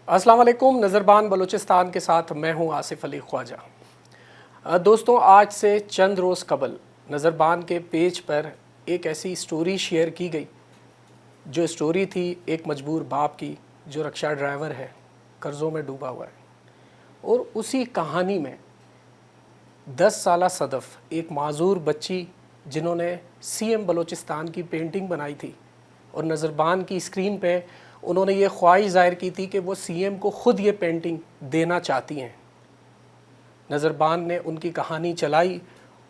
السلام علیکم. نظربان بلوچستان کے ساتھ میں ہوں آصف علی خواجہ. دوستوں, آج سے چند روز قبل نظربان کے پیج پر ایک ایسی سٹوری شیئر کی گئی جو سٹوری تھی ایک مجبور باپ کی جو رکشہ ڈرائیور ہے, قرضوں میں ڈوبا ہوا ہے. اور اسی کہانی میں 10 سالہ صدف, ایک معذور بچی جنہوں نے سی ایم بلوچستان کی پینٹنگ بنائی تھی اور نظربان کی اسکرین پہ انہوں نے یہ خواہش ظاہر کی تھی کہ وہ سی ایم کو خود یہ پینٹنگ دینا چاہتی ہیں. نظربان نے ان کی کہانی چلائی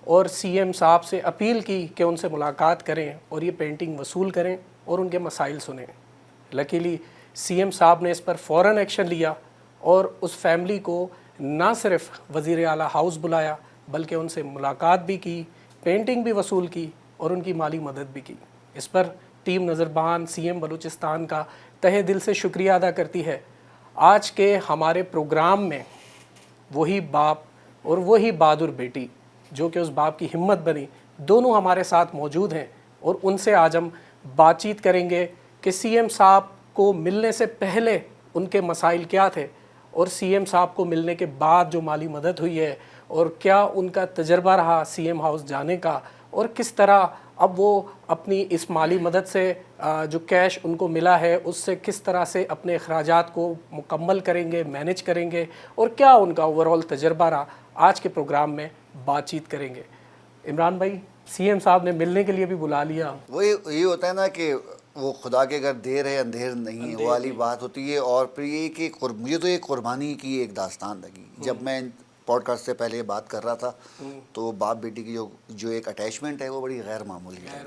اور سی ایم صاحب سے اپیل کی کہ ان سے ملاقات کریں اور یہ پینٹنگ وصول کریں اور ان کے مسائل سنیں. لکیلی سی ایم صاحب نے اس پر فوراً ایکشن لیا اور اس فیملی کو نہ صرف وزیر اعلیٰ ہاؤس بلایا بلکہ ان سے ملاقات بھی کی, پینٹنگ بھی وصول کی اور ان کی مالی مدد بھی کی. اس پر ٹیم نظربان سی ایم بلوچستان کا تہہ دل سے شکریہ ادا کرتی ہے. آج کے ہمارے پروگرام میں وہی باپ اور وہی بہادر بیٹی جو کہ اس باپ کی ہمت بنی, دونوں ہمارے ساتھ موجود ہیں اور ان سے آج ہم بات چیت کریں گے کہ سی ایم صاحب کو ملنے سے پہلے ان کے مسائل کیا تھے اور سی ایم صاحب کو ملنے کے بعد جو مالی مدد ہوئی ہے اور کیا ان کا تجربہ رہا سی ایم ہاؤس جانے کا, اور کس طرح اب وہ اپنی اس مالی مدد سے جو کیش ان کو ملا ہے اس سے کس طرح سے اپنے اخراجات کو مکمل کریں گے, مینیج کریں گے, اور کیا ان کا اوورآل تجربہ رہا, آج کے پروگرام میں بات چیت کریں گے. عمران بھائی, سی ایم صاحب نے ملنے کے لیے بھی بلا لیا. وہی یہ ہوتا ہے نا کہ وہ خدا کے گھر دیر ہے اندھیر نہیں ہے, وہ والی بات ہوتی ہے. اور پھر یہ کہ مجھے تو یہ قربانی کی ایک داستان لگی. جب میں پوڈ کاسٹ سے پہلے بات کر رہا تھا تو باپ بیٹی کی جو ایک اٹیچمنٹ ہے وہ بڑی غیر معمولی ہے.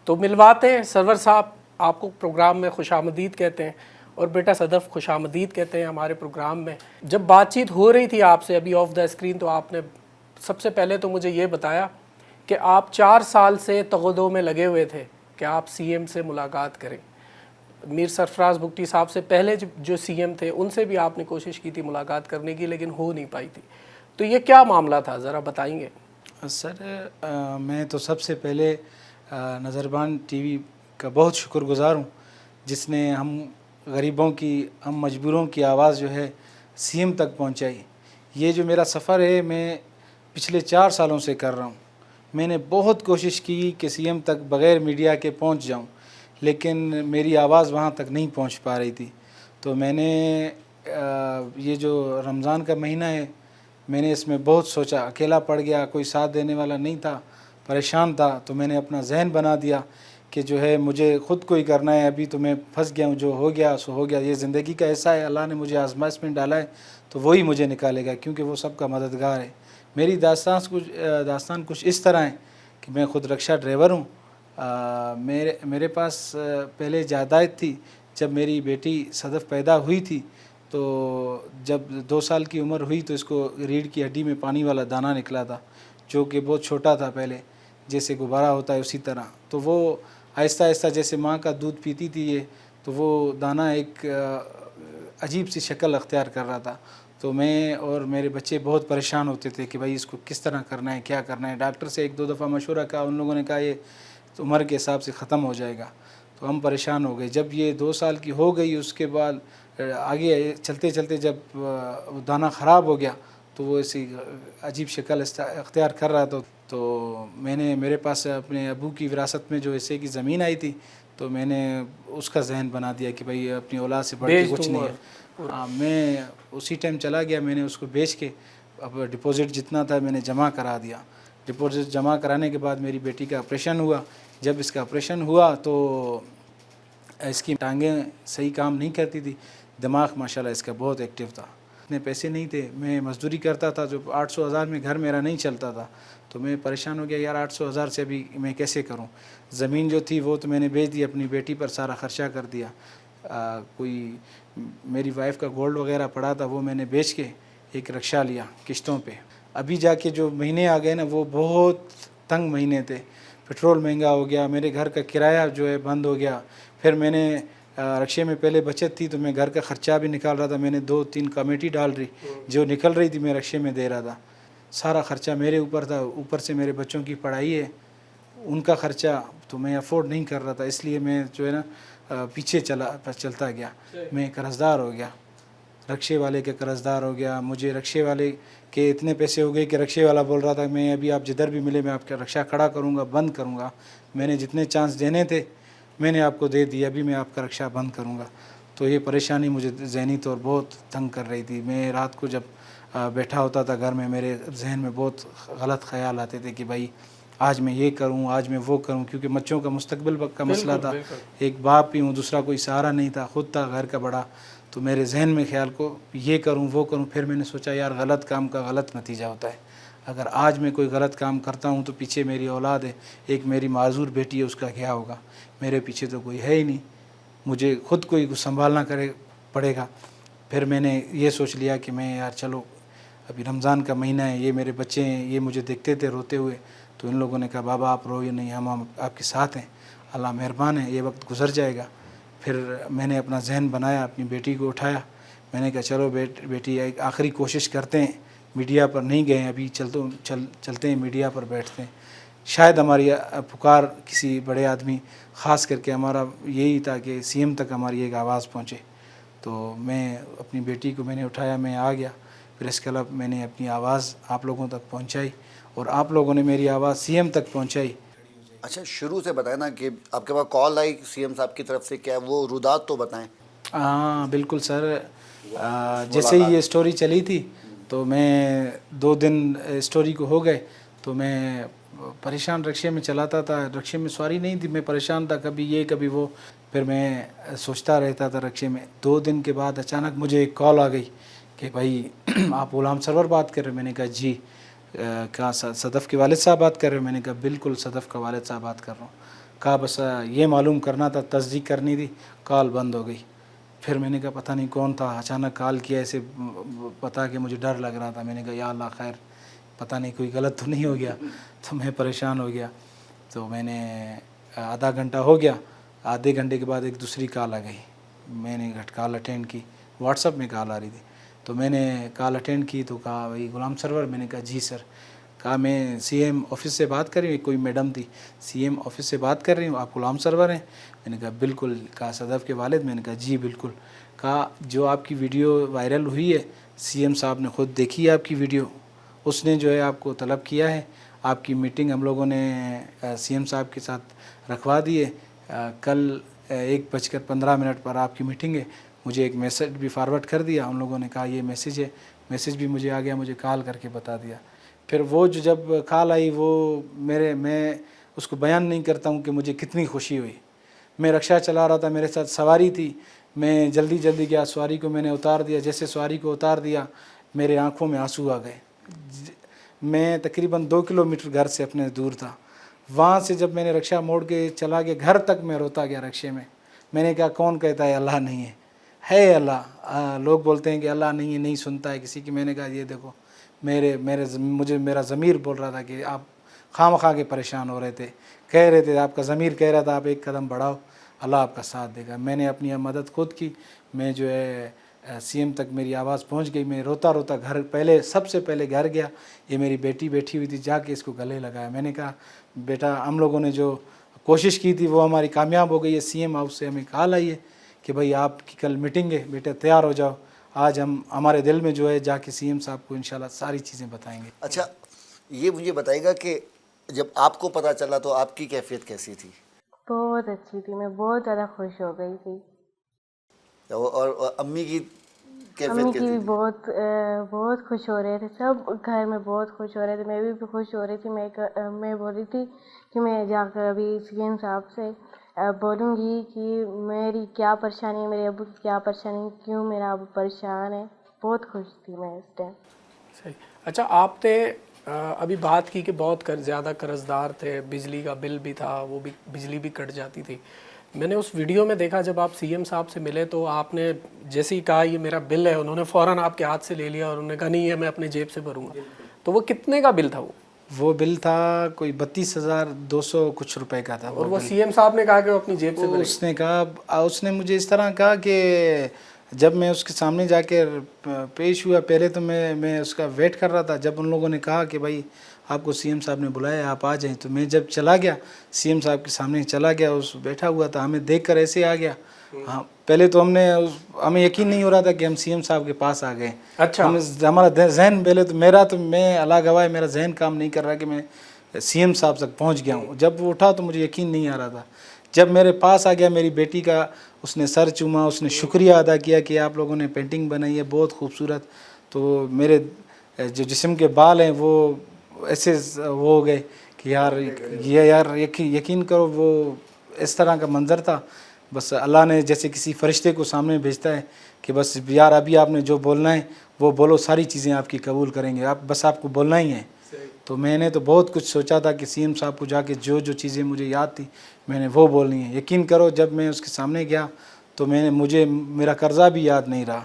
تو ملواتے ہیں سرور صاحب, آپ کو پروگرام میں خوش آمدید کہتے ہیں اور بیٹا صدف خوش آمدید کہتے ہیں ہمارے پروگرام میں. جب بات چیت ہو رہی تھی آپ سے ابھی آف دا اسکرین, تو آپ نے سب سے پہلے تو مجھے یہ بتایا کہ آپ 4 سال سے تغدو میں لگے ہوئے تھے کہ آپ سی ایم سے ملاقات کریں. میر سرفراز بگٹی صاحب سے پہلے جو سی ایم تھے ان سے بھی آپ نے کوشش کی تھی ملاقات کرنے کی, لیکن ہو نہیں پائی تھی. تو یہ کیا معاملہ تھا, ذرا بتائیں گے؟ سر, میں تو سب سے پہلے نظربان ٹی وی کا بہت شکر گزار ہوں جس نے ہم غریبوں کی, ہم مجبوروں کی آواز جو ہے سی ایم تک پہنچائی. یہ جو میرا سفر ہے میں پچھلے 4 سالوں سے کر رہا ہوں. میں نے بہت کوشش کی کہ سی ایم تک بغیر میڈیا کے پہنچ جاؤں, لیکن میری آواز وہاں تک نہیں پہنچ پا رہی تھی. تو میں نے یہ جو رمضان کا مہینہ ہے میں نے اس میں بہت سوچا, اکیلا پڑ گیا, کوئی ساتھ دینے والا نہیں تھا, پریشان تھا. تو میں نے اپنا ذہن بنا دیا کہ جو ہے مجھے خود کو ہی کرنا ہے. ابھی تو میں پھنس گیا ہوں, جو ہو گیا سو ہو گیا. یہ زندگی کا ایسا ہے, اللہ نے مجھے آزمائش میں ڈالا ہے تو وہی مجھے نکالے گا, کیونکہ وہ سب کا مددگار ہے. میری داستان کچھ اس طرح ہے کہ میں خود رکشہ ڈرائیور ہوں. میرے پاس پہلے جائیداد تھی. جب میری بیٹی صدف پیدا ہوئی تھی تو جب 2 سال کی عمر ہوئی تو اس کو ریڑھ کی ہڈی میں پانی والا دانہ نکلا تھا, جو کہ بہت چھوٹا تھا, پہلے جیسے گبارہ ہوتا ہے اسی طرح. تو وہ آہستہ آہستہ جیسے ماں کا دودھ پیتی تھی یہ, تو وہ دانہ ایک عجیب سی شکل اختیار کر رہا تھا. تو میں اور میرے بچے بہت پریشان ہوتے تھے کہ بھائی اس کو کس طرح کرنا ہے, کیا کرنا ہے. ڈاکٹر سے 1-2 دفعہ مشورہ کہا, ان لوگوں نے کہا یہ عمر کے حساب سے ختم ہو جائے گا. تو ہم پریشان ہو گئے. جب یہ 2 سال کی ہو گئی اس کے بعد آگے چلتے چلتے جب دانہ خراب ہو گیا تو وہ ایسی عجیب شکل اختیار کر رہا تھا. تو میرے پاس اپنے ابو کی وراثت میں جو حصے کی زمین آئی تھی تو میں نے اس کا ذہن بنا دیا کہ بھائی اپنی اولاد سے بڑھ کے کچھ نہیں ہے. میں اسی ٹائم چلا گیا, میں نے اس کو بیچ کے اب ڈپازٹ جتنا تھا میں نے جمع کرا دیا. ڈپازٹ جمع کرانے کے بعد میری بیٹی کا آپریشن ہوا. جب اس کا آپریشن ہوا تو اس کی ٹانگیں صحیح کام نہیں کرتی تھی, دماغ ماشاءاللہ اس کا بہت ایکٹیو تھا. اتنے پیسے نہیں تھے, میں مزدوری کرتا تھا, جو 800,000 میں گھر میرا نہیں چلتا تھا. تو میں پریشان ہو گیا, یار 800,000 سے ابھی میں کیسے کروں. زمین جو تھی وہ تو میں نے بیچ دی, اپنی بیٹی پر سارا خرچہ کر دیا. کوئی میری وائف کا گولڈ وغیرہ پڑا تھا وہ میں نے بیچ کے ایک رکشہ لیا قسطوں پہ. ابھی جا کے جو مہینے آ گئے نا وہ بہت تنگ مہینے تھے. پٹرول مہنگا ہو گیا, میرے گھر کا کرایہ جو ہے بند ہو گیا. پھر میں نے رکشے میں پہلے بچت تھی تو میں گھر کا خرچہ بھی نکال رہا تھا. میں نے 2-3 کمیٹی ڈال رہی, جو نکل رہی تھی میں رکشے میں دے رہا تھا. سارا خرچہ میرے اوپر تھا, اوپر سے میرے بچوں کی پڑھائی ہے, ان کا خرچہ تو میں افورڈ نہیں کر رہا تھا. اس لیے میں جو ہے نا پیچھے چلتا گیا, میں قرض دار ہو گیا. رکشے والے کے قرض دار ہو گیا. مجھے رکشے والے کے اتنے پیسے ہو گئے کہ رکشے والا بول رہا تھا میں ابھی آپ جدھر بھی ملے میں آپ کا رکشہ کھڑا کروں گا, بند کروں گا. میں نے جتنے چانس دینے تھے میں نے آپ کو دے دیا, ابھی میں آپ کا رکشہ بند کروں گا. تو یہ پریشانی مجھے ذہنی طور بہت تنگ کر رہی تھی. میں رات کو جب بیٹھا ہوتا تھا گھر میں, میرے ذہن میں بہت غلط خیال آتے تھے کہ بھائی آج میں یہ کروں, آج میں وہ کروں, کیونکہ بچوں کا مستقبل کا مسئلہ تھا. ایک باپ بھی ہوں, دوسرا کوئی سہارا نہیں تھا, خود تھا گھر کا بڑا. تو میرے ذہن میں خیال کو یہ کروں وہ کروں. پھر میں نے سوچا یار غلط کام کا غلط نتیجہ ہوتا ہے. اگر آج میں کوئی غلط کام کرتا ہوں تو پیچھے میری اولاد ہے, ایک میری معذور بیٹی ہے, اس کا کیا ہوگا؟ میرے پیچھے تو کوئی ہے ہی نہیں, مجھے خود کوئی سنبھالنا پڑے گا. پھر میں نے یہ سوچ لیا کہ میں یار چلو ابھی رمضان کا مہینہ ہے, یہ میرے بچے ہیں, یہ مجھے دیکھتے تھے روتے ہوئے. تو ان لوگوں نے کہا بابا آپ روئے نہیں, ہم آپ کے ساتھ ہیں, اللہ مہربان ہے, یہ وقت گزر جائے گا. پھر میں نے اپنا ذہن بنایا, اپنی بیٹی کو اٹھایا, میں نے کہا چلو بیٹی ایک آخری کوشش کرتے ہیں. میڈیا پر نہیں گئے ابھی, چلتے ہیں میڈیا پر بیٹھتے ہیں. شاید ہماری پکار کسی بڑے آدمی, خاص کر کے ہمارا یہی تھا کہ سی ایم تک ہماری ایک آواز پہنچے. تو میں اپنی بیٹی کو میں نے اٹھایا, میں آ گیا. پریس کلب میں نے اپنی آواز آپ لوگوں تک پہنچائی اور آپ لوگوں نے میری آواز سی ایم تک پہنچائی. اچھا شروع سے بتائیں نا کہ آپ کے پاس کال آئی سی ایم صاحب کی طرف سے, کیا وہ رودات تو بتائیں. ہاں بالکل سر, جیسے ہی یہ اسٹوری چلی تھی تو میں 2 دن اسٹوری کو ہو گئے تو میں پریشان رکشے میں چلاتا تھا. رکشے میں سواری نہیں تھی, میں پریشان تھا, کبھی یہ کبھی وہ. پھر میں سوچتا رہتا تھا رکشے میں. 2 دن کے بعد اچانک مجھے ایک کال آ گئی کہ بھائی آپ غلام سرور بات کر رہے ہیں؟ میں نے کہا جی. کہا صدف کے والد صاحب بات کر رہے ہیں؟ میں نے کہا بالکل صدف کا والد صاحب بات کر رہا ہوں. کہا بس یہ معلوم کرنا تھا, تصدیق کرنی تھی. کال بند ہو گئی. پھر میں نے کہا پتہ نہیں کون تھا, اچانک کال کیا, ایسے پتا کہ مجھے ڈر لگ رہا تھا. میں نے کہا یا اللہ خیر, پتہ نہیں کوئی غلط تو نہیں ہو گیا. تو میں پریشان ہو گیا. تو میں نے آدھا گھنٹہ ہو گیا, آدھے گھنٹے کے بعد ایک دوسری کال آ گئی. میں نے کال اٹینڈ کی, واٹس ایپ میں کال آ رہی تھی. تو میں نے کال اٹینڈ کی تو کہا بھائی غلام سرور؟ میں نے کہا جی سر. کہا میں سی ایم آفس سے بات کر رہی ہوں. کوئی میڈم تھی, سی ایم آفس سے بات کر رہی ہوں, آپ غلام سرور ہیں؟ میں نے کہا بالکل. کہا صدف کے والد؟ میں نے کہا جی بالکل. کہا جو آپ کی ویڈیو وائرل ہوئی ہے سی ایم صاحب نے خود دیکھی ہے آپ کی ویڈیو, اس نے جو ہے آپ کو طلب کیا ہے. آپ کی میٹنگ ہم لوگوں نے سی ایم صاحب کے ساتھ رکھوا دی ہے. کل 1:15 پر آپ کی میٹنگ ہے. مجھے ایک میسج بھی فارورڈ کر دیا ان لوگوں نے. کہا یہ میسج ہے, میسج بھی مجھے آ گیا, مجھے کال کر کے بتا دیا. پھر وہ جب کال آئی وہ میں اس کو بیان نہیں کرتا ہوں کہ مجھے کتنی خوشی ہوئی. میں رکشہ چلا رہا تھا, میرے ساتھ سواری تھی, میں جلدی گیا, سواری کو میں نے اتار دیا. جیسے سواری کو اتار دیا میرے آنکھوں میں آنسو آ گئے. میں تقریباً 2 کلومیٹر گھر سے اپنے دور تھا. وہاں سے جب میں نے رکشہ موڑ کے چلا گیا گھر تک, میں روتا گیا رکشے میں. میں نے کہا کون کہتا ہے اللہ نہیں ہے اللہ. لوگ بولتے ہیں کہ اللہ نہیں ہے, نہیں سنتا ہے کسی کی. میں نے کہا یہ دیکھو میرا ضمیر بول رہا تھا کہ آپ خواہ کے پریشان ہو رہے تھے, کہہ رہے تھے, آپ کا ضمیر کہہ رہا تھا آپ ایک قدم بڑھاؤ, اللہ آپ کا ساتھ دے گا. میں نے اپنی مدد خود کی. میں جو ہے سی ایم تک میری آواز پہنچ گئی. میں روتا گھر سب سے پہلے گھر گیا. یہ میری بیٹی بیٹھی ہوئی تھی, جا کے اس کو گلے لگایا. میں نے کہا بیٹا ہم لوگوں نے جو کوشش کی تھی وہ ہماری کامیاب ہو گئی ہے. سی ایم ہاؤس سے ہمیں کال آئی ہے کہ بھئی آپ کی کل میٹنگ ہے, بیٹا تیار ہو جاؤ. آج ہمارے دل میں جو ہے جا کے سی ایم صاحب کو انشاءاللہ ساری چیزیں بتائیں گے. اچھا یہ مجھے بتائے گا کہ جب آپ کو پتہ چلا تو آپ کی کیفیت کیسی تھی؟ بہت اچھی تھی, میں بہت زیادہ خوش ہو گئی تھی. اور امی کی امی کیفیت کی کیسی بھی تھی؟ بہت خوش ہو رہے تھے, سب گھر میں بہت خوش ہو رہے تھے. میں بھی خوش ہو رہی تھی. میں بول رہی تھی کہ میں جا کر ابھی سی ایم صاحب سے بولوں گی کہ میری کیا پریشانی ہے, میرے ابو کی کیا پریشانی, کیوں میرا ابو پریشان ہے. بہت خوش تھی میں اس ٹائم. صحیح. اچھا آپ نے ابھی بات کی کہ بہت زیادہ قرض دار تھے, بجلی کا بل بھی تھا, وہ بھی بجلی بھی کٹ جاتی تھی. میں نے اس ویڈیو میں دیکھا جب آپ سی ایم صاحب سے ملے تو آپ نے جیسے ہی کہا یہ میرا بل ہے, انہوں نے فوراً آپ کے ہاتھ سے لے لیا اور انہوں نے کہا نہیں یہ میں اپنے جیب سے بھروں گا. تو وہ کتنے کا بل تھا؟ وہ بل تھا کوئی 32,200 کچھ روپے کا تھا. اور وہ سی ایم صاحب نے کہا کہ وہ اپنی جیب سے اس نے مجھے اس طرح کہا کہ جب میں اس کے سامنے جا کے پیش ہوا, پہلے تو میں اس کا ویٹ کر رہا تھا. جب ان لوگوں نے کہا کہ بھائی آپ کو سی ایم صاحب نے بلایا آپ آ جائیں. تو میں جب چلا گیا سی ایم صاحب کے سامنے چلا گیا, اس بیٹھا ہوا تھا, ہمیں دیکھ کر ایسے آ گیا. ہاں پہلے تو ہمیں یقین نہیں ہو رہا تھا کہ ہم سی ایم صاحب کے پاس آ گئے. اچھا. ہمارا ذہن پہلے تو میں اللہ گواہ میرا ذہن کام نہیں کر رہا کہ میں سی ایم صاحب تک پہنچ گیا ہوں. جب وہ اٹھا تو مجھے یقین نہیں آ رہا تھا. جب میرے پاس آ گیا میری بیٹی کا اس نے سر چوما, اس نے شکریہ ادا کیا کہ آپ لوگوں نے پینٹنگ بنائی ہے بہت خوبصورت. تو میرے جو جسم کے بال ہیں وہ ایسے وہ ہو گئے کہ یار یقین کرو وہ اس طرح کا منظر تھا. بس اللہ نے جیسے کسی فرشتے کو سامنے بھیجتا ہے کہ بس یار ابھی آپ نے جو بولنا ہے وہ بولو, ساری چیزیں آپ کی قبول کریں گے, آپ کو بولنا ہی ہے. تو میں نے تو بہت کچھ سوچا تھا کہ سی ایم صاحب کو جا کے جو چیزیں مجھے یاد تھی میں نے وہ بولنی ہے. یقین کرو جب میں اس کے سامنے گیا تو مجھے میرا قرضہ بھی یاد نہیں رہا.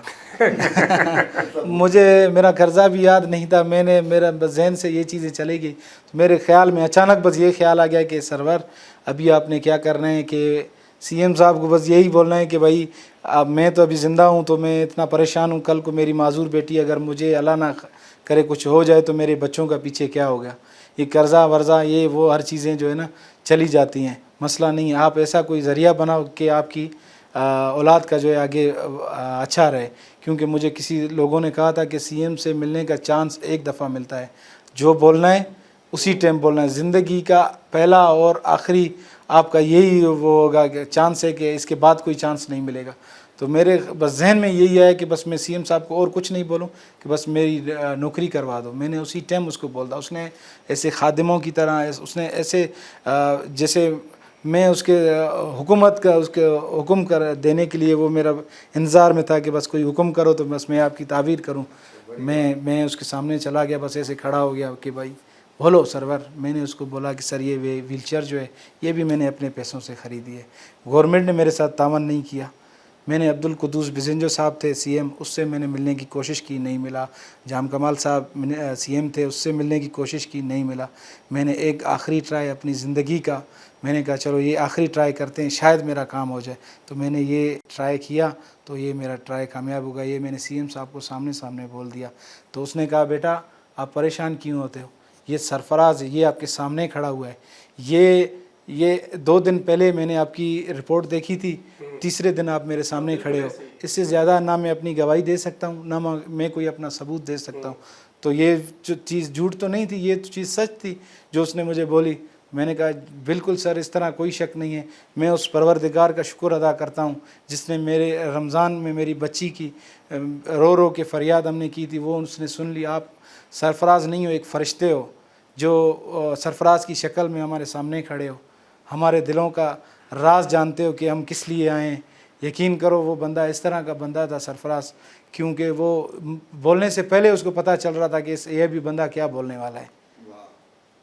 مجھے میرا قرضہ بھی یاد نہیں تھا. میرا ذہن سے یہ چیزیں چلی گئی. میرے خیال میں اچانک بس یہ خیال آ گیا کہ سرور ابھی آپ نے کیا کرنا ہے کہ سی ایم صاحب کو بس یہی بولنا ہے کہ بھائی اب میں تو ابھی زندہ ہوں تو میں اتنا پریشان ہوں, کل کو میری معذور بیٹی اگر مجھے اللہ نہ کرے کچھ ہو جائے تو میرے بچوں کا پیچھے کیا ہوگا. یہ قرضہ ورضہ یہ وہ ہر چیزیں جو ہے نا چلی جاتی ہیں, مسئلہ نہیں ہے. آپ ایسا کوئی ذریعہ بناؤ کہ آپ کی اولاد کا جو ہے آگے اچھا رہے. کیونکہ مجھے کسی لوگوں نے کہا تھا کہ سی ایم سے ملنے کا چانس ایک دفعہ ملتا ہے, جو بولنا ہے اسی ٹائم بولنا ہے. زندگی کا پہلا اور آخری آپ کا یہی وہ ہوگا کہ چانس ہے کہ اس کے بعد کوئی چانس نہیں ملے گا. تو میرے بس ذہن میں یہی ہے کہ بس میں سی ایم صاحب کو اور کچھ نہیں بولوں کہ بس میری نوکری کروا دو. میں نے اسی ٹائم اس کو بول دا. اس نے ایسے خادموں کی طرح اس نے ایسے جیسے میں اس کے حکومت کا اس کے حکم کر دینے کے لیے وہ میرا انتظار میں تھا کہ بس کوئی حکم کرو تو بس میں آپ کی تعبیر کروں. میں اس کے سامنے چلا گیا, بس ایسے کھڑا ہو گیا کہ بھائی بولو سرور. میں نے اس کو بولا کہ سر یہ ویل چیئر جو ہے یہ بھی میں نے اپنے پیسوں سے خریدی ہے, گورنمنٹ نے میرے ساتھ تعاون نہیں کیا. میں نے عبدالقدوس بزنجو صاحب تھے سی ایم, اس سے میں نے ملنے کی کوشش کی, نہیں ملا. جام کمال صاحب سی ایم تھے, اس سے ملنے کی کوشش کی, نہیں ملا. میں نے ایک آخری ٹرائی اپنی زندگی کا میں نے کہا چلو یہ آخری ٹرائی کرتے ہیں شاید میرا کام ہو جائے. تو میں نے یہ ٹرائی کیا تو یہ میرا ٹرائی کامیاب ہو گیا. یہ میں نے سی ایم صاحب کو سامنے بول دیا. تو اس نے کہا بیٹا آپ پریشان کیوں ہوتے ہو, یہ سرفراز یہ آپ کے سامنے کھڑا ہوا ہے. یہ 2 دن پہلے میں نے آپ کی رپورٹ دیکھی تھی, تیسرے دن آپ میرے سامنے کھڑے ہو. اس سے زیادہ نہ میں اپنی گواہی دے سکتا ہوں نہ میں کوئی اپنا ثبوت دے سکتا ہوں. تو یہ جو چیز جھوٹ تو نہیں تھی, یہ تو چیز سچ تھی جو اس نے مجھے بولی. میں نے کہا بالکل سر اس طرح کوئی شک نہیں ہے. میں اس پروردگار کا شکر ادا کرتا ہوں جس نے میرے رمضان میں میری بچی کی رو کے فریاد ہم نے کی تھی وہ اس نے سن لی. آپ سرفراز نہیں ہو, ایک فرشتے ہو جو سرفراز کی شکل میں ہمارے سامنے کھڑے ہو, ہمارے دلوں کا راز جانتے ہو کہ ہم کس لیے آئے ہیں. یقین کرو وہ بندہ اس طرح کا بندہ تھا سرفراز, کیونکہ وہ بولنے سے پہلے اس کو پتہ چل رہا تھا کہ یہ بھی بندہ کیا بولنے والا ہے.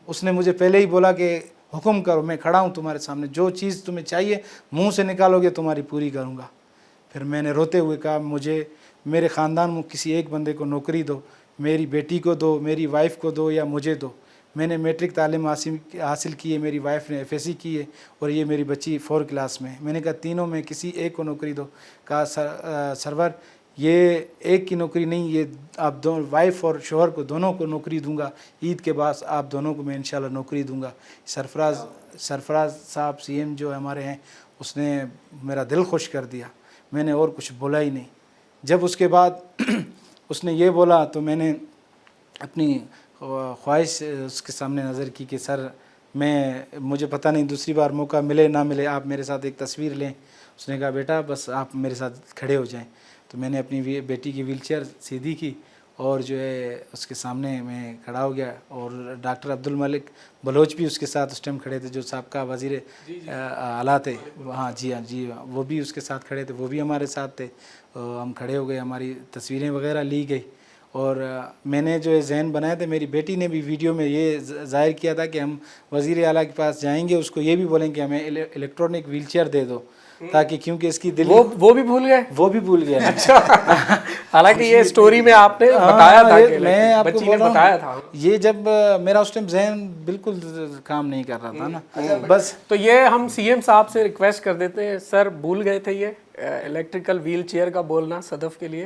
اس نے مجھے پہلے ہی بولا کہ حکم کرو, میں کھڑا ہوں تمہارے سامنے, جو چیز تمہیں چاہیے منہ سے نکالو گے تمہاری پوری کروں گا. پھر میں نے روتے ہوئے کہا مجھے میرے خاندان میں کسی ایک بندے کو نوکری دو, میری بیٹی کو دو, میری وائف کو دو یا مجھے دو. میں نے میٹرک تعلیم حاصل کی ہے, میری وائف نے FSC کی ہے اور یہ میری بچی 4 کلاس میں. میں نے کہا تینوں میں کسی ایک کو نوکری دو. کہا سرور یہ ایک کی نوکری نہیں, یہ آپ دونوں وائف اور شوہر کو دونوں کو نوکری دوں گا. عید کے بعد آپ دونوں کو میں انشاءاللہ نوکری دوں گا. سرفراز صاحب سی ایم جو ہمارے ہیں اس نے میرا دل خوش کر دیا. میں نے اور کچھ بولا ہی نہیں. جب اس کے بعد اس نے یہ بولا تو میں نے اپنی خواہش اس کے سامنے نظر کی کہ سر مجھے پتہ نہیں دوسری بار موقع ملے نہ ملے آپ میرے ساتھ ایک تصویر لیں. اس نے کہا بیٹا بس آپ میرے ساتھ کھڑے ہو جائیں. تو میں نے اپنی بیٹی کی ویل چیئر سیدھی کی اور جو ہے اس کے سامنے میں کھڑا ہو گیا. اور ڈاکٹر عبدالملک بلوچ بھی اس کے ساتھ اس ٹائم کھڑے تھے جو سابقہ وزیر اعلیٰ تھے. ہاں جی وہ بھی اس کے ساتھ کھڑے تھے, وہ بھی ہمارے ساتھ تھے. ہم کھڑے ہو گئے, ہماری تصویریں وغیرہ لی گئی. اور میں نے جو ذہن بنایا تھا, میری بیٹی نے بھی ویڈیو میں یہ ظاہر کیا تھا کہ ہم وزیر اعلیٰ کے پاس جائیں گے, اس کو یہ بھی بولیں کہ ہمیں الیکٹرانک ویل چیئر دے دو تاکہ کیونکہ اس کی دل وہ بھی بھول گئے. وہ بھی بھول گیا. اچھا حالانکہ یہ سٹوری میں آپ نے بتایا تھا کہ میں آپ کو بچی نے بتایا تھا. یہ جب میرا اس ٹائم ذہن بالکل کام نہیں کر رہا تھا نا بس. تو یہ ہم سی ایم صاحب سے ریکویسٹ کر دیتے ہیں, سر بھول گئے تھے یہ الیکٹریکل ویل چیئر کا بولنا صدف کے لیے,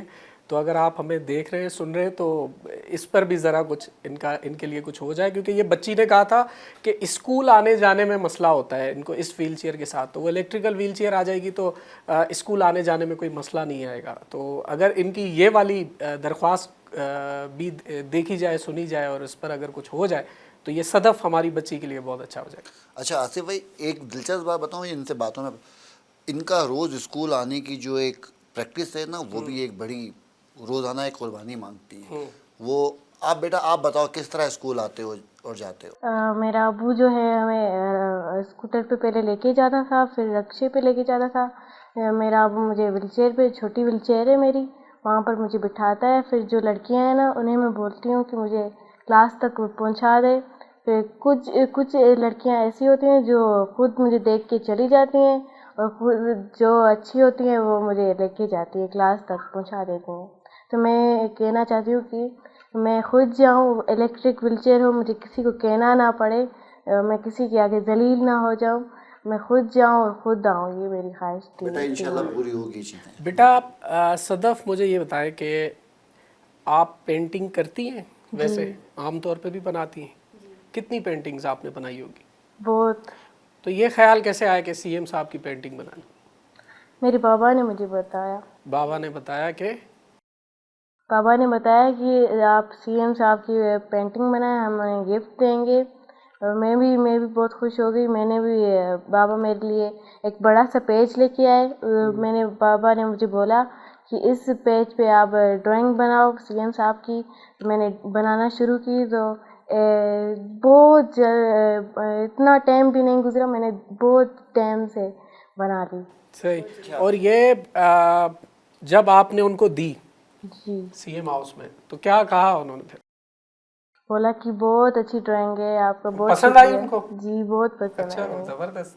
تو اگر آپ ہمیں دیکھ رہے ہیں سن رہے ہیں تو اس پر بھی ذرا کچھ ان کے لیے کچھ ہو جائے, کیونکہ یہ بچی نے کہا تھا کہ اسکول آنے جانے میں مسئلہ ہوتا ہے ان کو اس ویل چیئر کے ساتھ, تو وہ الیکٹریکل ویل چیئر آ جائے گی تو اسکول آنے جانے میں کوئی مسئلہ نہیں آئے گا. تو اگر ان کی یہ والی درخواست بھی دیکھی جائے, سنی جائے اور اس پر اگر کچھ ہو جائے تو یہ صدف ہماری بچی کے لیے بہت اچھا ہو جائے گا. اچھا آصف بھائی, ایک دلچسپ بات بتاؤں, ان سے باتوں میں ان کا روز اسکول آنے کی جو ایک پریکٹس ہے نا, وہ بھی ایک بڑی روزانہ ایک قربانی مانگتی ہے. وہ آپ بتاؤ کس طرح اسکول آتے ہو اور جاتے ہو؟ میرا ابو جو ہے ہمیں اسکوٹر پہ پہلے لے کے جاتا تھا, پھر رکشے پہ لے کے جاتا تھا. میرا ابو مجھے ویل چیئر پہ, چھوٹی ویل چیئر ہے میری, وہاں پر مجھے بٹھاتا ہے. پھر جو لڑکیاں ہیں نا انہیں میں بولتی ہوں کہ مجھے کلاس تک پہنچا دے. پھر کچھ لڑکیاں ایسی ہوتی ہیں جو خود مجھے دیکھ کے چلی جاتی ہیں, اور خود جو اچھی ہوتی ہیں وہ مجھے لے کے جاتی ہے, کلاس تک پہنچا دیتی ہیں. تو میں کہنا چاہتی ہوں کہ میں خود جاؤں, الیکٹرک ویل چیئر ہو, مجھے کسی کو کہنا نہ پڑے, میں کسی کے آگے ذلیل نہ ہو جاؤں, میں خود جاؤں اور خود آؤں, یہ میری خواہش تھی. بیٹا انشاءاللہ پوری ہوگی چیزیں. بیٹا صدف مجھے یہ بتائیں کہ آپ پینٹنگ کرتی ہیں ویسے عام طور پہ بھی بناتی ہیں؟ کتنی پینٹنگز آپ نے بنائی ہوگی؟ بہت. تو یہ خیال کیسے آیا کہ سی ایم صاحب کی پینٹنگ بنانی؟ میرے بابا نے مجھے بتایا. بابا نے بتایا کہ بابا نے بتایا کہ آپ سی ایم صاحب کی پینٹنگ بنائیں, ہم انہیں گفٹ دیں گے. اور میں بھی بہت خوش ہو گئی. میں نے بھی, بابا میرے لیے ایک بڑا سا پیج لے کے آئے. بابا نے مجھے بولا کہ اس پیج پہ آپ ڈرائنگ بناؤ سی ایم صاحب کی. میں نے بنانا شروع کی تو بہت اتنا ٹائم بھی نہیں گزرا, میں نے بہت ٹائم سے بنا لی. صحیح. اور یہ جب آپ نے ان کو دی جی, سی ایم ہاؤس میں تو کیا کہا انہوں نے پھر؟ بولا کہ بہت اچھی ڈرائنگ ہے آپ کا, بہت پسند آئی شکریہ. ان کو؟ جی بہت پسند اچھا, آئی. زبردست.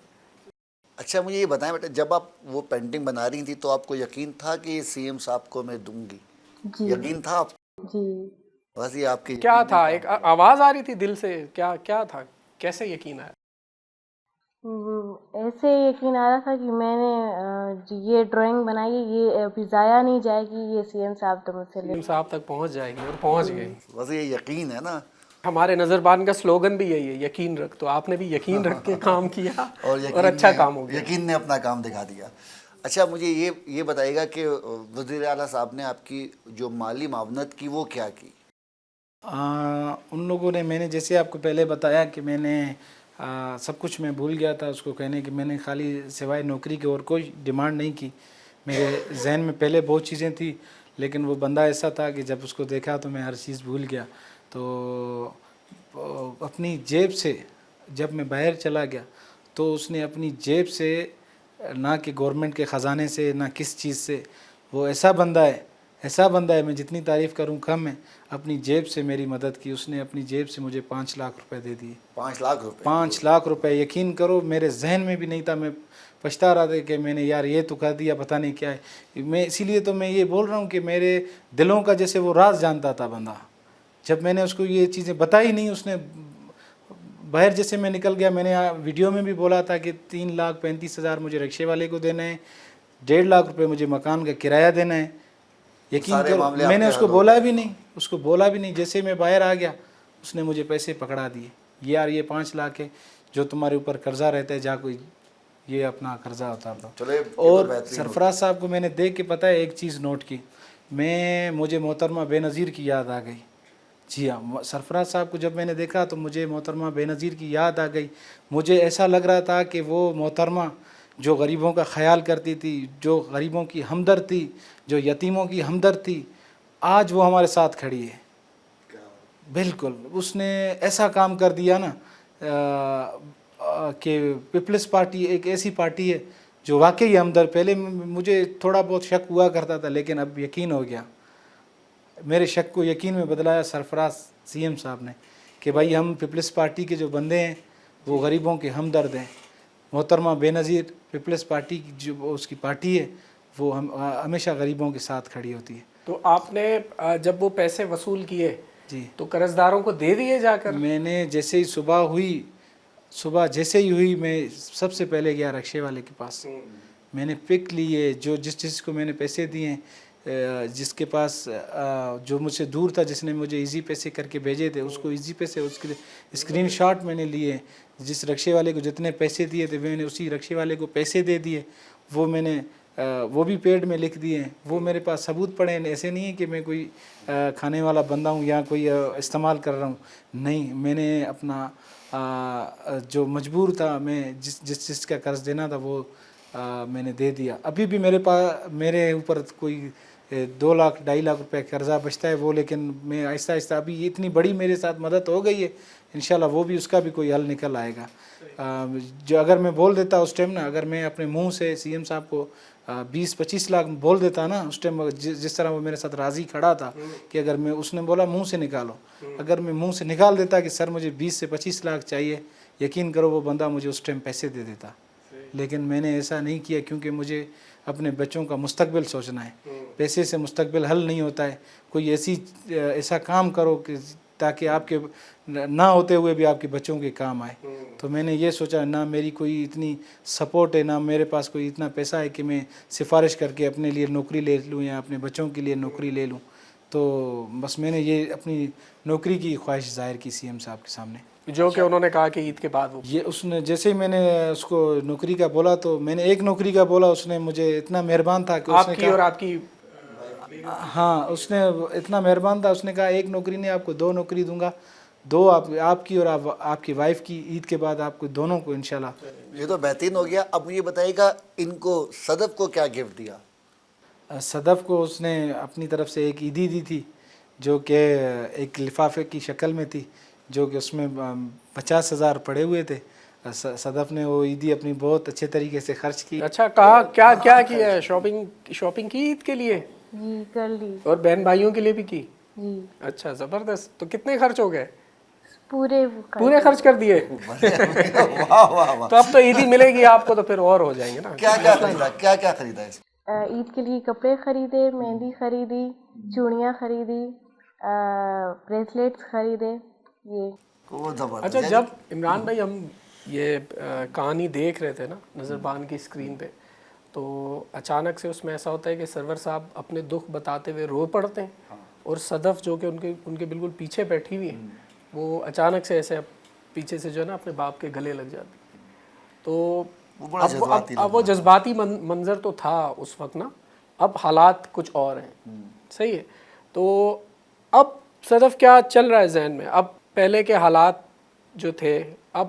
اچھا مجھے یہ بتائیں بیٹا, جب آپ وہ پینٹنگ بنا رہی تھی تو آپ کو یقین تھا کہ یہ سی ایم صاحب کو میں دوں گی؟ جی یقین تھا آپ کو؟ جی. بس یہ آپ کی کیا تھا, ایک آواز آ رہی تھی دل سے, کیا تھا, کیسے یقین آیا؟ ایسے یقین آ رہا تھا کہ میں نے یہ ڈرائنگ بنائی ہے, یہ ابھی ضائع نہیں جائے گی, یہ سی ایم صاحب تو مجھ سے سی ایم صاحب تک پہنچ جائے گی, اور پہنچ گئی. بس یہ یقین ہے نا. ہمارے نظر بان کا سلوگن بھی یہی ہے, یقین رکھ. تو آپ نے بھی یقین رکھ کے کام کیا اور اچھا کام ہو گیا. یقین نے اپنا کام دکھا دیا. اچھا مجھے یہ بتائیے گا کہ وزیر اعلیٰ صاحب نے آپ کی جو مالی معاونت کی وہ کیا کی؟ ان لوگوں نے, میں نے جیسے آپ کو پہلے بتایا کہ میں نے سب کچھ میں بھول گیا تھا اس کو کہنے کہ میں نے خالی سوائے نوکری کے اور کوئی ڈیمانڈ نہیں کی. میرے ذہن میں پہلے بہت چیزیں تھیں, لیکن وہ بندہ ایسا تھا کہ جب اس کو دیکھا تو میں ہر چیز بھول گیا. تو اپنی جیب سے جب میں باہر چلا گیا تو اس نے اپنی جیب سے, نہ کہ گورنمنٹ کے خزانے سے, نہ کس چیز سے, وہ ایسا بندہ ہے, میں جتنی تعریف کروں کم ہے, اپنی جیب سے میری مدد کی. اس نے اپنی جیب سے مجھے 5 لاکھ روپے دے دیے. 5 لاکھ روپے؟ 5 لاکھ روپے, یقین کرو میرے ذہن میں بھی نہیں تھا. میں پچھتا رہا تھا کہ میں نے یار یہ تو کہہ دیا, پتہ نہیں کیا ہے. میں اسی لیے تو میں یہ بول رہا ہوں کہ میرے دلوں کا جیسے وہ راز جانتا تھا بندہ. جب میں نے اس کو یہ چیزیں بتائی نہیں, اس نے باہر جیسے میں نکل گیا, میں نے ویڈیو میں بھی بولا تھا کہ 3,35,000 مجھے رکشے والے کو دینا ہے, 1.5 لاکھ روپے مجھے مکان کا کرایہ دینا ہے. یقین کرو میں نے اس کو بولا بھی نہیں, جیسے میں باہر آ گیا اس نے مجھے پیسے پکڑا دیے. یار یہ 5 لاکھ ہے, جو تمہارے اوپر قرضہ رہتا ہے جا کوئی, یہ اپنا قرضہ ہوتا تھا. اور سرفراز صاحب کو میں نے دیکھ کے پتہ ہے ایک چیز نوٹ کی, مجھے محترمہ بے نظیر کی یاد آ گئی. جی ہاں, سرفراز صاحب کو جب میں نے دیکھا تو مجھے محترمہ بے نظیر کی یاد آ گئی. مجھے ایسا لگ رہا تھا کہ وہ محترمہ جو غریبوں کا خیال کرتی تھی, جو غریبوں کی ہمدرد تھی, جو یتیموں کی ہمدرد تھی, آج وہ ہمارے ساتھ کھڑی ہے. بالکل اس نے ایسا کام کر دیا نا کہ پیپلز پارٹی ایک ایسی پارٹی ہے جو واقعی ہمدرد. پہلے مجھے تھوڑا بہت شک ہوا کرتا تھا, لیکن اب یقین ہو گیا. میرے شک کو یقین میں بدلایا سرفراز سی ایم صاحب نے کہ بھائی ہم پیپلز پارٹی کے جو بندے ہیں وہ غریبوں کے ہمدرد ہیں. محترمہ بے نظیر پیپلز پارٹی کی جو اس کی پارٹی ہے وہ ہمیشہ غریبوں کے ساتھ کھڑی ہوتی ہے. تو آپ نے جب وہ پیسے وصول کیے جی تو قرض داروں کو دے دیے جا کر؟ میں نے جیسے ہی صبح جیسے ہی ہوئی, میں سب سے پہلے گیا رکشے والے کے پاس. میں نے پک لیے, جو جس کو میں نے پیسے دیے ہیں, جس کے پاس جو مجھ سے دور تھا، جس نے مجھے ایزی پیسے کر کے بھیجے تھے، اس کو ایزی پیسے اس کے اسکرین شاٹ میں نے لیے. جس رکشے والے کو جتنے پیسے دیے تھے میں نے اسی رکشے والے کو پیسے دے دیے. وہ میں نے وہ بھی پیڈ میں لکھ دیے ہیں. وہ میرے پاس ثبوت پڑے ہیں. ایسے نہیں ہے کہ میں کوئی کھانے والا بندہ ہوں یا کوئی استعمال کر رہا ہوں. نہیں، میں نے اپنا جو مجبور تھا، میں جس کا قرض دینا تھا وہ میں نے دے دیا. ابھی بھی میرے اوپر کوئی 2 لاکھ 2.5 لاکھ روپے قرضہ بچتا ہے وہ، لیکن میں آہستہ آہستہ ابھی اتنی بڑی میرے ساتھ مدد ہو گئی ہے، انشاءاللہ وہ بھی اس کا بھی کوئی حل نکل آئے گا. جو اگر میں بول دیتا اس ٹائم نا، اگر میں اپنے منہ سے سی ایم صاحب کو 20-25 لاکھ بول دیتا نا اس ٹائم، جس طرح وہ میرے ساتھ راضی کھڑا تھا کہ اگر میں، اس نے بولا منہ سے نکالو، اگر میں منہ سے نکال دیتا کہ سر مجھے 20 سے 25 لاکھ چاہیے، یقین کرو وہ بندہ مجھے اس ٹائم پیسے دے دیتا. لیکن میں نے ایسا نہیں کیا، کیونکہ مجھے اپنے بچوں کا مستقبل سوچنا ہے. پیسے سے مستقبل حل نہیں ہوتا ہے. کوئی ایسا کام کرو کہ تاکہ آپ کے نہ ہوتے ہوئے بھی آپ کے بچوں کے کام آئے. تو میں نے یہ سوچا، نہ میری کوئی اتنی سپورٹ ہے، نہ میرے پاس کوئی اتنا پیسہ ہے کہ میں سفارش کر کے اپنے لیے نوکری لے لوں یا اپنے بچوں کے لیے نوکری لے لوں. تو بس میں نے یہ اپنی نوکری کی خواہش ظاہر کی سی ایم صاحب کے سامنے، جو کہ انہوں نے کہا کہ عید کے بعد وہ یہ اس نے جیسے ہی میں نے اس کو نوکری کا بولا، تو میں نے ایک نوکری کا بولا، اس نے مجھے اتنا مہربان تھا کہ اس نے آپ کی اور آپ کی ہاں، اس نے اتنا مہربان تھا، اس نے کہا ایک نوکری نہیں، آپ کو 2 نوکری دوں گا، 2 آپ کی اور آپ کی وائف کی. عید کے بعد آپ کو دونوں کو انشاءاللہ. یہ تو بہترین ہو گیا. اب مجھے بتائیے گا ان کو صدف کو کیا گفٹ دیا؟ صدف کو اس نے اپنی طرف سے ایک عیدی دی تھی، جو کہ ایک لفافے کی شکل میں تھی، جو کہ اس میں 50,000 پڑے ہوئے تھے. صدف نے وہ عیدی اپنی بہت اچھے طریقے سے خرچ کی. اچھا، کہا کیا کیا ہے؟ شاپنگ کی عید کے لیے؟ جی کر لی. اور بہن بھائیوں کے لیے بھی کی؟ جی اچھا، زبردست. تو کتنے خرچ ہو گئے؟ پورے خرچ کر دیے؟ واہ واہ واہ. تو اب تو عیدی ملے گی آپ کو، تو پھر اور ہو جائیں گے نا. کیا خریدا؟ کیا خریدا اس؟ عید کے لیے کپڑے خریدے، مہندی خریدی، چوڑیاں خریدی، بریسلیٹس خریدے. یہ وہ زبردست. اچھا، جب عمران بھائی ہم یہ کہانی دیکھ رہے تھے نا نظر بان کی اسکرین پہ، تو اچانک سے اس میں ایسا ہوتا ہے کہ سرور صاحب اپنے دکھ بتاتے ہوئے رو پڑتے ہیں، اور صدف جو کہ ان کے بالکل پیچھے بیٹھی ہوئی ہیں، وہ اچانک سے ایسے پیچھے سے جو ہے نا اپنے باپ کے گلے لگ جاتی. تو اب وہ جذباتی منظر تو تھا اس وقت نا، اب حالات کچھ اور ہیں. صحیح ہے. تو اب صدف کیا چل رہا ہے ذہن میں؟ اب پہلے کے حالات جو تھے اب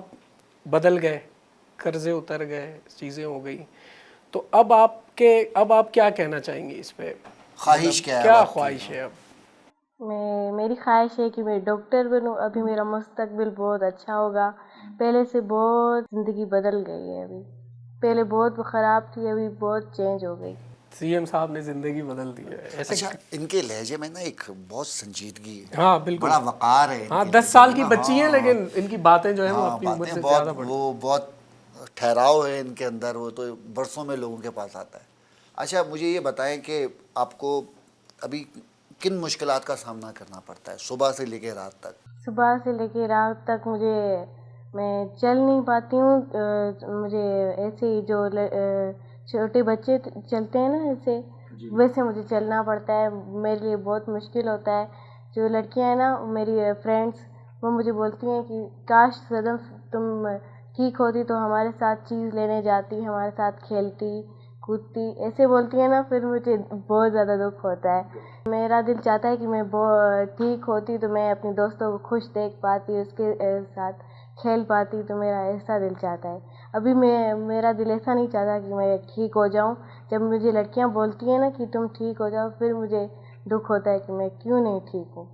بدل گئے، قرضے اتر گئے، چیزیں ہو گئی. تو اب آپ کیا کہنا چاہیں گے اس پہ؟ خواہش کیا خواہش ہے اب؟ میری خواہش ہے کہ میں ڈاکٹر بنوں. ابھی میرا مستقبل بہت اچھا ہوگا. پہلے سے بہت زندگی بدل گئی ہے. ابھی پہلے بہت خراب تھی، ابھی بہت چینج ہو گئی. سی ایم صاحب نے زندگی بدل دی ہے ایسے. اچھا، ان کے لہجے میں نا ایک بہت سنجیدگی ہے. ہاں بالکل، بڑا وقار ہے. ہاں 10 سال کی بچی ہیں، لیکن ان کی باتیں جو ہیں وہ اپنی عمر سے زیادہ بڑی. وہ بہت ٹھہراؤ ہے ان کے اندر، وہ تو برسوں میں لوگوں کے پاس آتا ہے. اچھا مجھے یہ بتائیں کہ آپ کو ابھی کن مشکلات کا سامنا کرنا پڑتا ہے صبح سے لے کے رات تک؟ صبح سے لے کے رات تک میں چل نہیں پاتی ہوں. مجھے ایسے ہی جو چھوٹے بچے چلتے ہیں نا ایسے، ویسے مجھے چلنا پڑتا ہے. میرے لیے بہت مشکل ہوتا ہے. جو لڑکیاں ہیں نا میری فرینڈس، وہ مجھے بولتی ہیں کہ کاش صدف تم ٹھیک ہوتی تو ہمارے ساتھ چیز لینے جاتی، ہمارے ساتھ کھیلتی کودتی، ایسے بولتی ہیں نا. پھر مجھے بہت زیادہ دکھ ہوتا ہے. میرا دل چاہتا ہے کہ میں ٹھیک ہوتی تو میں اپنے دوستوں کو خوش دیکھ پاتی، اس کے ساتھ کھیل پاتی، تو میرا ایسا دل چاہتا ہے. ابھی میرا دل ایسا نہیں چاہتا کہ میں ٹھیک ہو جاؤں. جب مجھے لڑکیاں بولتی ہیں نا کہ تم ٹھیک ہو جاؤ، پھر مجھے دکھ ہوتا ہے کہ میں کیوں نہیں ٹھیک ہوں.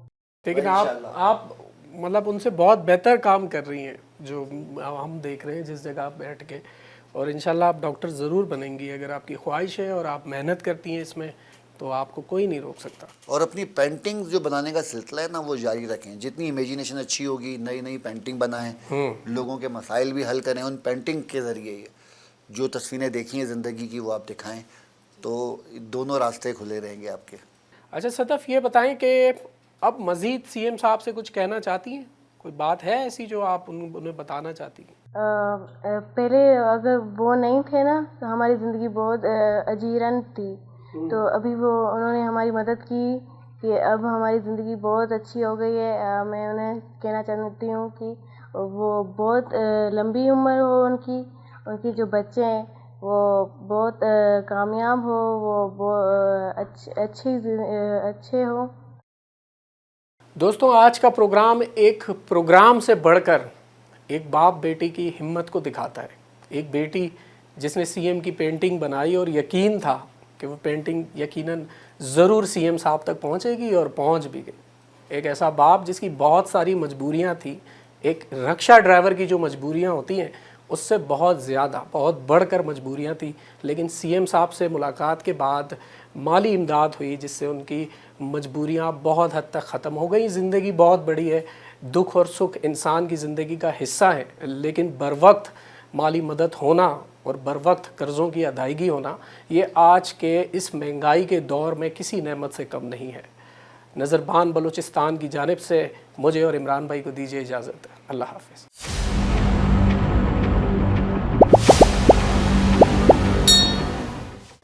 لیکن آپ مطلب ان سے بہت بہتر کام کر رہی ہیں جو ہم دیکھ رہے ہیں جس جگہ آپ بیٹھ کے. اور انشاءاللہ آپ ڈاکٹر ضرور بنیں گی. اگر آپ کی خواہش ہے اور آپ محنت کرتی ہیں اس میں، تو آپ کو کوئی نہیں روک سکتا. اور اپنی پینٹنگ جو بنانے کا سلسلہ ہے نا وہ جاری رکھیں. جتنی امیجینیشن اچھی ہوگی، نئی پینٹنگ بنائیں، لوگوں کے مسائل بھی حل کریں. ان پینٹنگ کے ذریعے جو تصویریں دیکھی ہیں زندگی کی وہ آپ دکھائیں، تو دونوں راستے کھلے رہیں گے آپ کے. اچھا صدف، یہ بتائیں کہ اب مزید سی ایم صاحب سے کچھ کہنا چاہتی ہیں؟ کوئی بات ہے ایسی جو آپ انہیں بتانا چاہتی ہیں؟ پہلے اگر وہ نہیں تھے نا تو ہماری زندگی بہت اجیرن تھی. تو ابھی وہ انہوں نے ہماری مدد کی کہ اب ہماری زندگی بہت اچھی ہو گئی ہے. میں انہیں کہنا چاہتی ہوں کہ وہ بہت لمبی عمر ہو ان کی جو بچے ہیں وہ بہت کامیاب ہو، وہ اچھے ہوں. دوستوں، آج کا پروگرام ایک پروگرام سے بڑھ کر ایک باپ بیٹی کی ہمت کو دکھاتا ہے. ایک بیٹی جس نے سی ایم کی پینٹنگ بنائی اور یقین تھا کہ وہ پینٹنگ یقیناً ضرور سی ایم صاحب تک پہنچے گی، اور پہنچ بھی گئی. ایک ایسا باپ جس کی بہت ساری مجبوریاں تھیں. ایک رکشہ ڈرائیور کی جو مجبوریاں ہوتی ہیں اس سے بہت زیادہ، بہت بڑھ کر مجبوریاں تھیں، لیکن سی ایم صاحب سے ملاقات کے بعد مالی امداد ہوئی جس سے ان کی مجبوریاں بہت حد تک ختم ہو گئیں. زندگی بہت بڑی ہے، دکھ اور سکھ انسان کی زندگی کا حصہ ہے، لیکن بر وقت مالی مدد ہونا اور بر وقت قرضوں کی ادائیگی ہونا یہ آج کے اس مہنگائی کے دور میں کسی نعمت سے کم نہیں ہے. نظربان بلوچستان کی جانب سے مجھے اور عمران بھائی کو دیجیے اجازت. اللہ حافظ.